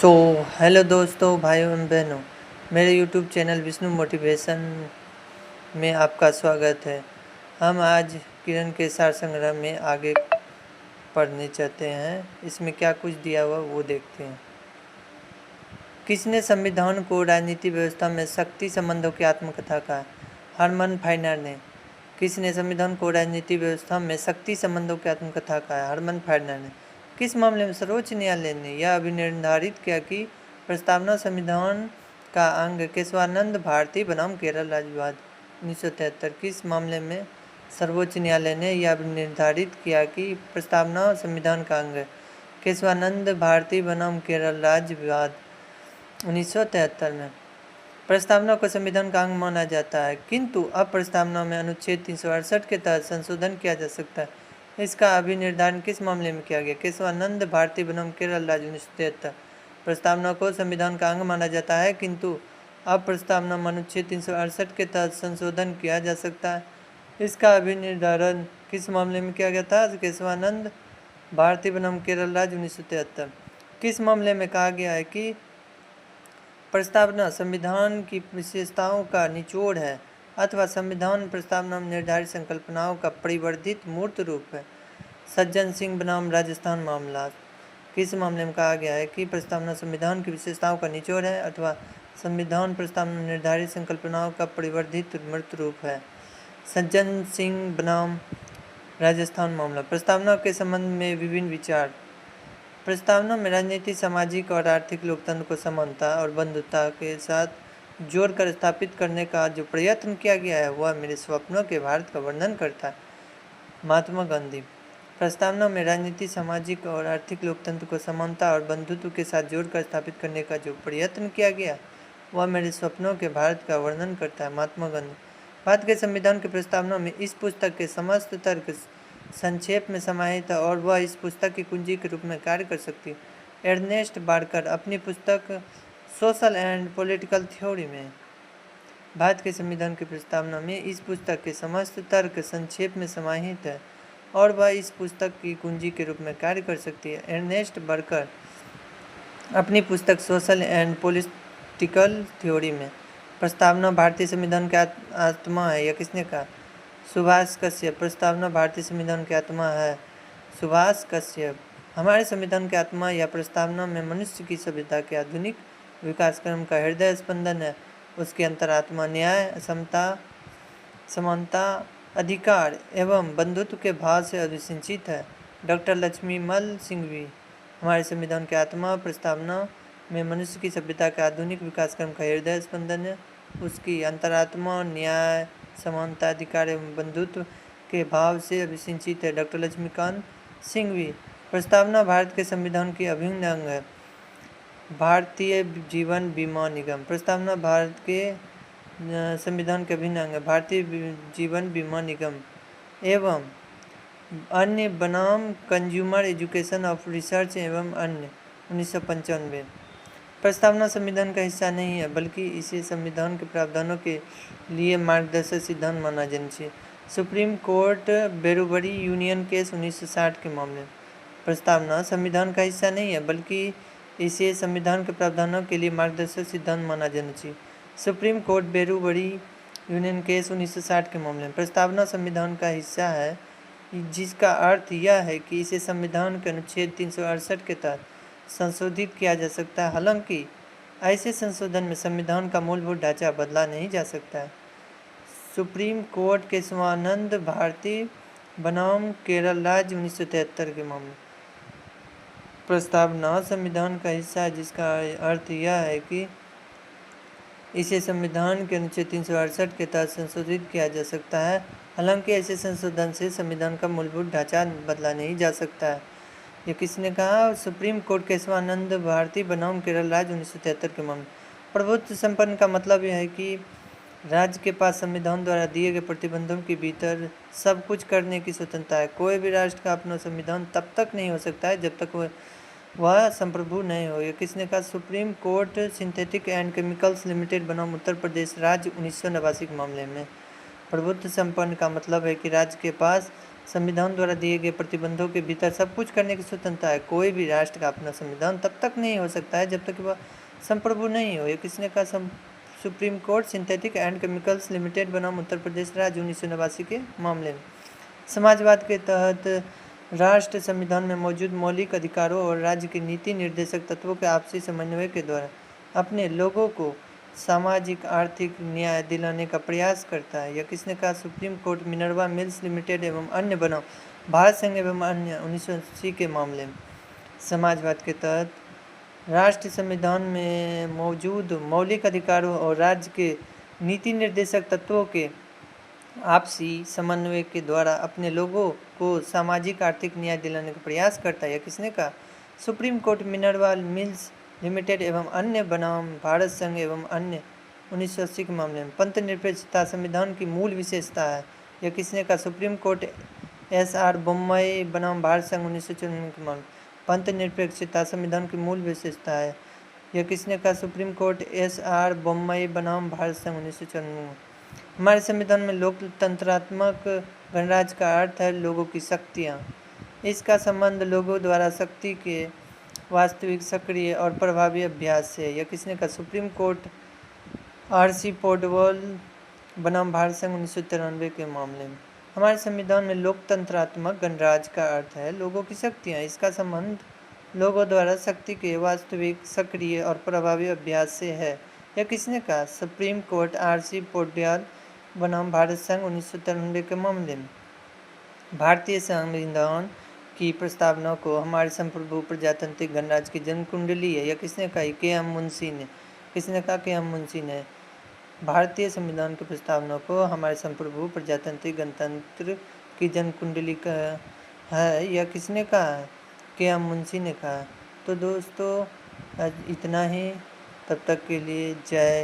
So hello दोस्तों, भाइयों एवं बहनों, मेरे यूट्यूब चैनल विष्णु मोटिवेशन में आपका स्वागत है। हम आज किरण के सार संग्रह में आगे पढ़ने चाहते हैं। इसमें क्या कुछ दिया हुआ वो देखते हैं। किसने संविधान को राजनीति व्यवस्था में शक्ति संबंधों की आत्मकथा कहा? हरमन फाइनर ने। किसने संविधान को राजनीति व्यवस्था में शक्ति संबंधों की आत्मकथा कहा? हरमन फाइनर ने। किस मामले में सर्वोच्च न्यायालय ने यह अभिनिर्धारित किया कि प्रस्तावना संविधान का अंग केशवानंद भारती बनाम केरल राज्य विवाद 1973? किस मामले में सर्वोच्च न्यायालय ने यह अभिनिर्धारित किया कि प्रस्तावना संविधान का अंग केशवानंद भारती बनाम केरल राज्य विवाद 1973 में? प्रस्तावना को संविधान का अंग माना जाता है, किंतु अब प्रस्तावना में अनुच्छेद 368 के तहत संशोधन किया जा सकता है। इसका अभिनिर्धारण किस मामले में किया गया? केशवानंद भारती बनाम केरल राज्य 1973। प्रस्तावना को संविधान का अंग माना जाता है, किंतु अब प्रस्तावना में अनुच्छेद 368 के तहत संशोधन किया जा सकता है। इसका अभिनिर्धारण किस मामले में किया गया था? केशवानंद भारती बनाम केरल राज्य 1973। किस मामले में कहा गया है कि प्रस्तावना संविधान की विशेषताओं का निचोड़ है अथवा संविधान प्रस्तावना में निर्धारित संकल्पनाओं का परिवर्धित मूर्त रूप है? सज्जन सिंह बनाम राजस्थान मामला। किस मामले में कहा गया है कि प्रस्तावना संविधान की विशेषताओं का निचोड़ है अथवा संविधान प्रस्तावना में निर्धारित संकल्पनाओं का परिवर्धित मूर्त रूप है? सज्जन सिंह बनाम राजस्थान मामला। प्रस्तावना के संबंध में विभिन्न विचार। प्रस्तावना में राजनीति, सामाजिक और आर्थिक लोकतंत्र को समानता और बंधुता के साथ जोड़कर स्थापित करने का जो प्रयत्न किया गया है वह मेरे स्वप्नों के भारत का वर्णन करता है। महात्मा गांधी। प्रस्तावना में राजनीति, सामाजिक और आर्थिक लोकतंत्र को समानता और बंधुत्व के साथ जोड़कर स्थापित करने का जो प्रयत्न किया गया वह मेरे स्वप्नों के भारत का वर्णन करता है। महात्मा गांधी। भारत के संविधान की प्रस्तावना में इस पुस्तक के समस्त तर्क संक्षेप में समाहित है और वह इस पुस्तक की कुंजी के रूप में कार्य कर सकती है। एर्नेस्ट बार्कर अपनी पुस्तक सोशल एंड पॉलिटिकल थ्योरी में भारत के संविधान की प्रस्तावना में इस पुस्तक के समस्त तर्क संक्षेप में समाहित है और वह इस पुस्तक की कुंजी के रूप में कार्य कर सकती है। एर्नेस्ट बार्कर अपनी पुस्तक सोशल एंड पॉलिटिकल थ्योरी में प्रस्तावना भारतीय संविधान की आत्मा है। यह किसने कहा? सुभाष कश्यप। प्रस्तावना भारतीय संविधान की आत्मा है। सुभाष कश्यप। हमारे संविधान की आत्मा या प्रस्तावना में मनुष्य की सभ्यता के आधुनिक विकास क्रम का हृदय स्पंदन है। उसकी अंतरात्मा न्याय, समता, समानता, अधिकार एवं बंधुत्व के भाव से अभिसिंचित है। डॉक्टर लक्ष्मीमल सिंघवी। हमारे संविधान की आत्मा प्रस्तावना में मनुष्य की सभ्यता के आधुनिक विकास क्रम का हृदय स्पंदन है। उसकी अंतरात्मा न्याय, समानता, अधिकार एवं बंधुत्व के भाव से अभिसिंचित है। डॉक्टर लक्ष्मीकांत सिंघवी। प्रस्तावना भारत के संविधान की अभिन्न अंग है। भारतीय जीवन बीमा निगम। प्रस्तावना भारत के संविधान के अभिन्न अंग है। भारतीय जीवन बीमा निगम एवं अन्य बनाम कंज्यूमर एजुकेशन ऑफ रिसर्च एवं अन्य 1995। प्रस्तावना संविधान का हिस्सा नहीं है, बल्कि इसे संविधान के प्रावधानों के लिए मार्गदर्शक सिद्धांत माना जाना चाहिए। सुप्रीम कोर्ट बेरुबरी यूनियन केस 1960 के मामले। प्रस्तावना संविधान का हिस्सा नहीं है, बल्कि इसे संविधान के प्रावधानों के लिए मार्गदर्शक सिद्धांत माना जाना चाहिए। सुप्रीम कोर्ट बेरुबरी यूनियन केस 1960 के मामले में प्रस्तावना संविधान का हिस्सा है, जिसका अर्थ यह है कि इसे संविधान के अनुच्छेद 368 के तहत संशोधित किया जा सकता है। हालांकि ऐसे संशोधन में संविधान का मूलभूत ढांचा बदला नहीं जा सकता है। सुप्रीम कोर्ट केशवानंद भारती बनाम केरल राज्य 1973 के मामले। प्रस्तावना संविधान का हिस्सा है, जिसका अर्थ यह है कि इसे संविधान के अनुच्छेद 368 के तहत संशोधित किया जा सकता है। हालांकि ऐसे संशोधन से संविधान का मूलभूत ढांचा बदला नहीं जा सकता है। ये किसने कहा? सुप्रीम कोर्ट केशवानंद भारती बनाम केरल राज्य 1973 के मामले। प्रभुत्व संपन्न का मतलब यह है कि राज्य के पास संविधान द्वारा दिए गए प्रतिबंधों के भीतर सब कुछ करने की स्वतंत्रता है। कोई भी राष्ट्र का अपना संविधान तब तक नहीं हो सकता है जब तक वह संप्रभु नहीं हो। यह किसने कहा? Supreme court synthetic and chemicals limited बनाम उत्तर प्रदेश राज्य 1989 के मामले में। प्रभुत्व संपन्न का मतलब है कि राज्य के पास संविधान द्वारा दिए गए प्रतिबंधों के भीतर सब कुछ करने की स्वतंत्रता है। कोई भी राष्ट्र का अपना संविधान तब तक नहीं हो सकता है जब तक कि वह संप्रभु नहीं हो। ये किसने कहा? Supreme court. Synthetic and chemicals limited बनाम उत्तर प्रदेश राज्य 1989 के मामले में। समाजवाद के तहत राष्ट्र संविधान में मौजूद मौलिक अधिकारों और राज्य के नीति निर्देशक तत्वों के आपसी समन्वय के द्वारा अपने लोगों को सामाजिक आर्थिक न्याय दिलाने का प्रयास करता है। यह किसने कहा? Supreme court. Minerva mills limited एवं अन्य बनाम भारत संघ एवं अन्य 1980 के मामले में। समाजवाद के तहत राष्ट्रीय संविधान में मौजूद मौलिक अधिकारों और राज्य के नीति निर्देशक तत्वों के आपसी समन्वय के द्वारा अपने लोगों को सामाजिक आर्थिक न्याय दिलाने का प्रयास करता है। यह किसने कहा? Supreme court. Minerva mills limited एवं अन्य बनाम भारत संघ एवं अन्य 1980 के मामले में। पंथ निरपेक्षता संविधान की मूल विशेषता है। यह किसने कहा? Supreme court. SR बोम्मई बनाम भारत संघ 1994 के मामले। पंथ निरपेक्षता संविधान की मूल विशेषता है। यह किसने कहा? Supreme court. SR बोम्मई बनाम भारत संघ 1994। हमारे संविधान में लोकतंत्रात्मक गणराज्य का अर्थ है लोगों की शक्तियाँ। इसका संबंध लोगों द्वारा शक्ति के वास्तविक, सक्रिय और प्रभावी अभ्यास से। यह किसने कहा? Supreme court. RC पोडवल बनाम भारत संघ 1993 के मामले में। हमारे संविधान में लोकतंत्रात्मक गणराज्य का अर्थ है लोगों की शक्तियाँ। इसका संबंध लोगों द्वारा शक्ति के वास्तविक, सक्रिय और प्रभावी अभ्यास से है। यह किसने कहा? Supreme court. RC पोडवल बनाम भारत संघ 1993 के मामले में। भारतीय संविधान की प्रस्तावना को हमारे संप्रभु प्रजातांत्रिक गणराज्य की जन्म कुंडली है। यह किसने कहा? KM मुंशी ने। किसने कहा? KM मुंशी ने। भारतीय संविधान की प्रस्तावना को हमारे संप्रभु प्रजातांत्रिक गणतंत्र की जन्म कुंडली का है। यह किसने कहा? KM मुंशी ने कहा। तो दोस्तों आज इतना ही। तब तक के लिए जय